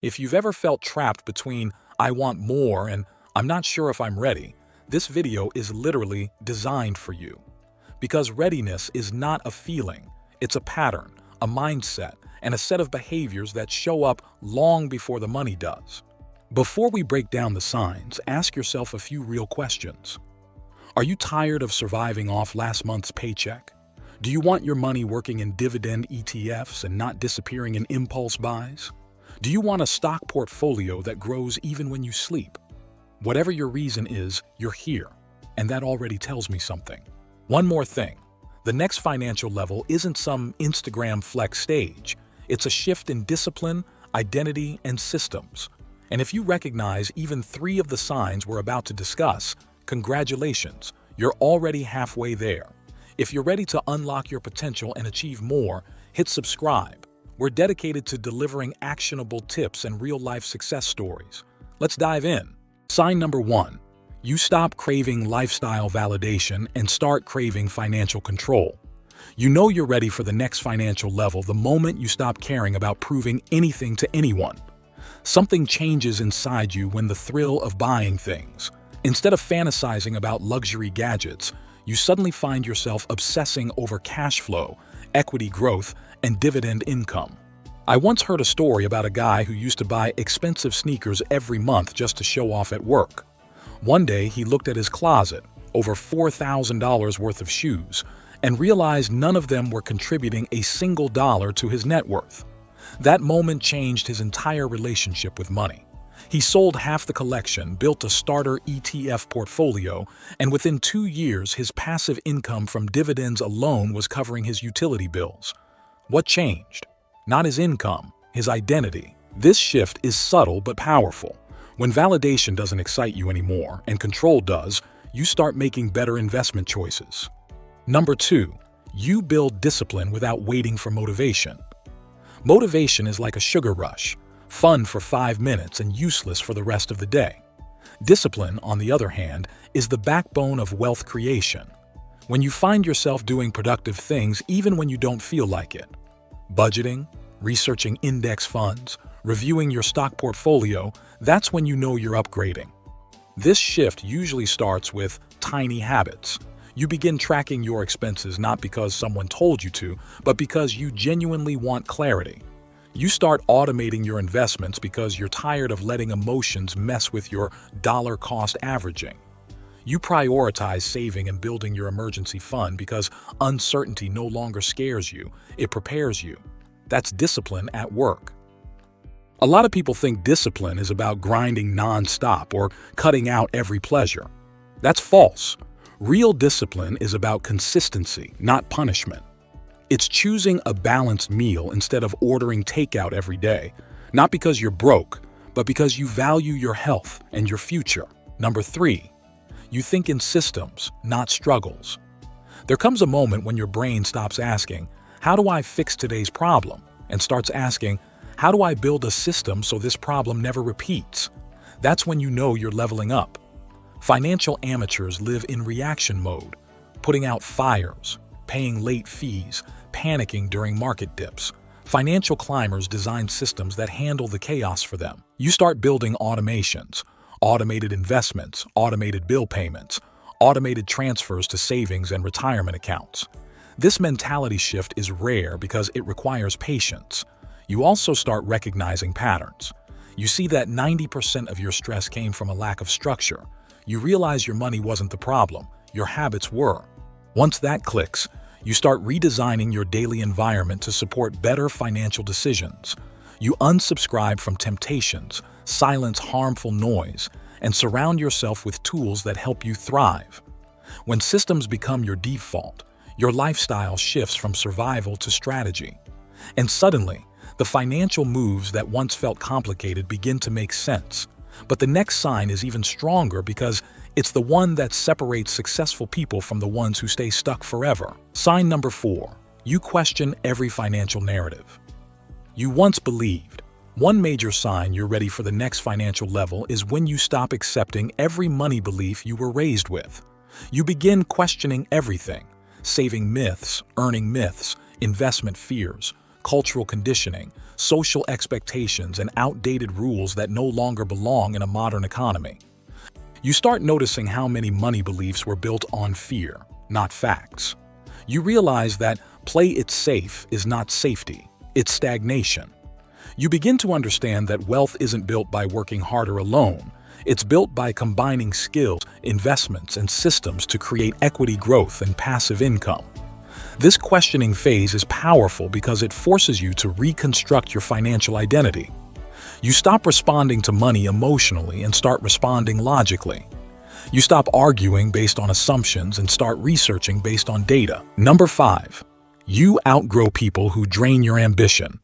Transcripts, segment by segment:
If you've ever felt trapped between "I want more" and "I'm not sure if I'm ready," this video is literally designed for you. Because readiness is not a feeling, it's a pattern, a mindset, and a set of behaviors that show up long before the money does. Before we break down the signs, ask yourself a few real questions. Are you tired of surviving off last month's paycheck? Do you want your money working in dividend ETFs and not disappearing in impulse buys? Do you want a stock portfolio that grows even when you sleep? Whatever your reason is, you're here, and that already tells me something. One more thing. The next financial level isn't some Instagram flex stage. It's a shift in discipline, identity, and systems. And if you recognize even 3 of the signs we're about to discuss, congratulations, you're already halfway there. If you're ready to unlock your potential and achieve more, hit subscribe. We're dedicated to delivering actionable tips and real-life success stories. Let's dive in. Sign number 1. You stop craving lifestyle validation and start craving financial control. You know you're ready for the next financial level the moment you stop caring about proving anything to anyone. Something changes inside you when the thrill of buying things. Instead of fantasizing about luxury gadgets, you suddenly find yourself obsessing over cash flow, equity growth, and dividend income. I once heard a story about a guy who used to buy expensive sneakers every month just to show off at work. One day, he looked at his closet, over $4,000 worth of shoes, and realized none of them were contributing a single dollar to his net worth. That moment changed his entire relationship with money. He sold half the collection, built a starter ETF portfolio, and within 2 years, his passive income from dividends alone was covering his utility bills. What changed? Not his income, his identity. This shift is subtle but powerful. When validation doesn't excite you anymore and control does, you start making better investment choices. Number 2, you build discipline without waiting for motivation. Motivation is like a sugar rush, fun for 5 minutes and useless for the rest of the day. Discipline, on the other hand, is the backbone of wealth creation. When you find yourself doing productive things even when you don't feel like it, budgeting, researching index funds, reviewing your stock portfolio, that's when you know you're upgrading. This shift usually starts with tiny habits. You begin tracking your expenses not because someone told you to, but because you genuinely want clarity. You start automating your investments because you're tired of letting emotions mess with your dollar cost averaging. You prioritize saving and building your emergency fund because uncertainty no longer scares you, it prepares you. That's discipline at work. A lot of people think discipline is about grinding non-stop or cutting out every pleasure. That's false. Real discipline is about consistency, not punishment. It's choosing a balanced meal instead of ordering takeout every day, not because you're broke, but because you value your health and your future. Number 3, you think in systems, not struggles. There comes a moment when your brain stops asking, "How do I fix today's problem?" and starts asking, "How do I build a system so this problem never repeats?" That's when you know you're leveling up. Financial amateurs live in reaction mode, putting out fires, paying late fees, panicking during market dips. Financial climbers design systems that handle the chaos for them. You start building automations, automated investments, automated bill payments, automated transfers to savings and retirement accounts. This mentality shift is rare because it requires patience. You also start recognizing patterns. You see that 90% of your stress came from a lack of structure. You realize your money wasn't the problem, your habits were. Once that clicks, you start redesigning your daily environment to support better financial decisions. You unsubscribe from temptations, silence harmful noise, and surround yourself with tools that help you thrive. When systems become your default, your lifestyle shifts from survival to strategy. And suddenly, the financial moves that once felt complicated begin to make sense. But the next sign is even stronger because it's the one that separates successful people from the ones who stay stuck forever. Sign number 4, you question every financial narrative. You once believed. One major sign you're ready for the next financial level is when you stop accepting every money belief you were raised with. You begin questioning everything: saving myths, earning myths, investment fears, cultural conditioning, social expectations, and outdated rules that no longer belong in a modern economy. You start noticing how many money beliefs were built on fear, not facts. You realize that play it safe is not safety, it's stagnation. You begin to understand that wealth isn't built by working harder alone. It's built by combining skills, investments, and systems to create equity growth and passive income. This questioning phase is powerful because it forces you to reconstruct your financial identity. You stop responding to money emotionally and start responding logically. You stop arguing based on assumptions and start researching based on data. Number 5. You outgrow people who drain your ambition.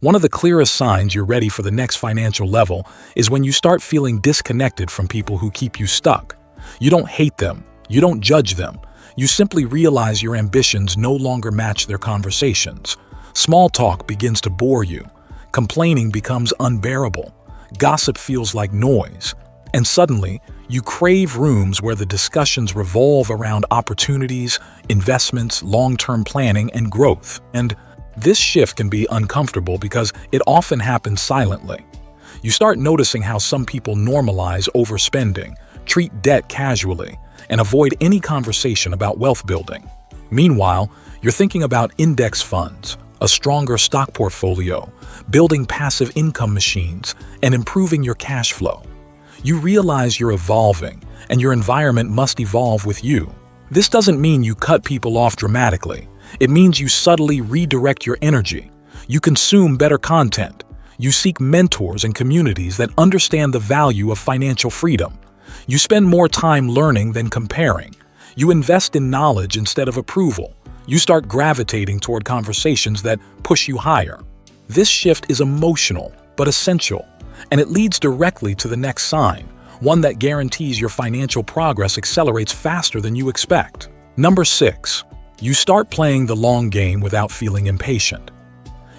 One of the clearest signs you're ready for the next financial level is when you start feeling disconnected from people who keep you stuck. You don't hate them. You don't judge them. You simply realize your ambitions no longer match their conversations. Small talk begins to bore you. Complaining becomes unbearable. Gossip feels like noise. And suddenly, you crave rooms where the discussions revolve around opportunities, investments, long-term planning, and growth. And this shift can be uncomfortable because it often happens silently. You start noticing how some people normalize overspending, treat debt casually, and avoid any conversation about wealth building. Meanwhile, you're thinking about index funds, a stronger stock portfolio, building passive income machines, and improving your cash flow. You realize you're evolving, and your environment must evolve with you. This doesn't mean you cut people off dramatically. It means you subtly redirect your energy. You consume better content. You seek mentors and communities that understand the value of financial freedom. You spend more time learning than comparing. You invest in knowledge instead of approval. You start gravitating toward conversations that push you higher. This shift is emotional, but essential, and it leads directly to the next sign, one that guarantees your financial progress accelerates faster than you expect. Number 6. You start playing the long game without feeling impatient.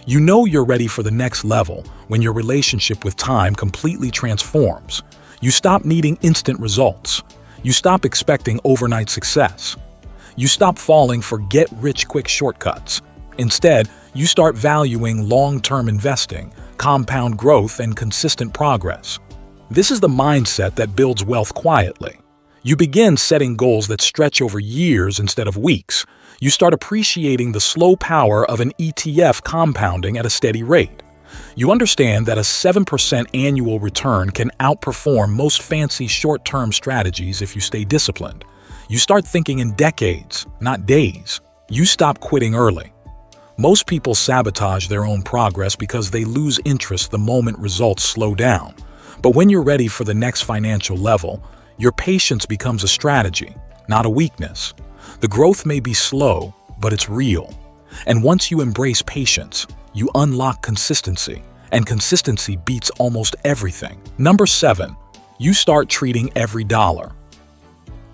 You know you're ready for the next level when your relationship with time completely transforms. You stop needing instant results. You stop expecting overnight success. You stop falling for get-rich-quick shortcuts. Instead, you start valuing long-term investing, compound growth, and consistent progress. This is the mindset that builds wealth quietly. You begin setting goals that stretch over years instead of weeks. You start appreciating the slow power of an ETF compounding at a steady rate. You understand that a 7% annual return can outperform most fancy short-term strategies if you stay disciplined. You start thinking in decades, not days. You stop quitting early. Most people sabotage their own progress because they lose interest the moment results slow down. But when you're ready for the next financial level, your patience becomes a strategy, not a weakness. The growth may be slow, but it's real. And once you embrace patience, you unlock consistency, and consistency beats almost everything. Number 7. You start treating every dollar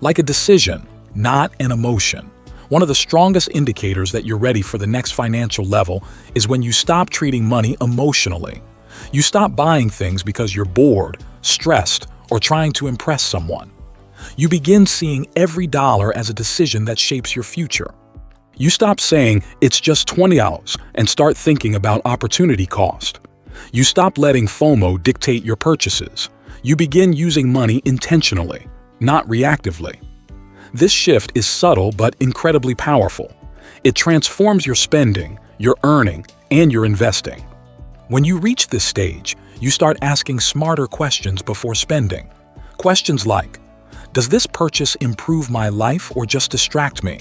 like a decision, not an emotion. One of the strongest indicators that you're ready for the next financial level is when you stop treating money emotionally. You stop buying things because you're bored, stressed, or trying to impress someone. You begin seeing every dollar as a decision that shapes your future. You stop saying, "It's just $20" and start thinking about opportunity cost. You stop letting FOMO dictate your purchases. You begin using money intentionally, not reactively. This shift is subtle but incredibly powerful. It transforms your spending, your earning, and your investing. When you reach this stage, you start asking smarter questions before spending. Questions like, does this purchase improve my life or just distract me?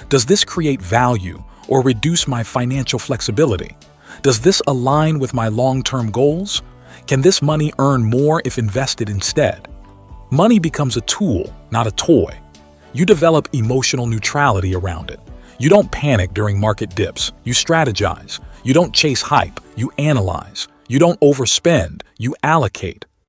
Does this create value or reduce my financial flexibility? Does this align with my long-term goals? Can this money earn more if invested instead? Money becomes a tool, not a toy. You develop emotional neutrality around it. You don't panic during market dips. You strategize. You don't chase hype. You analyze. You don't overspend. You allocate.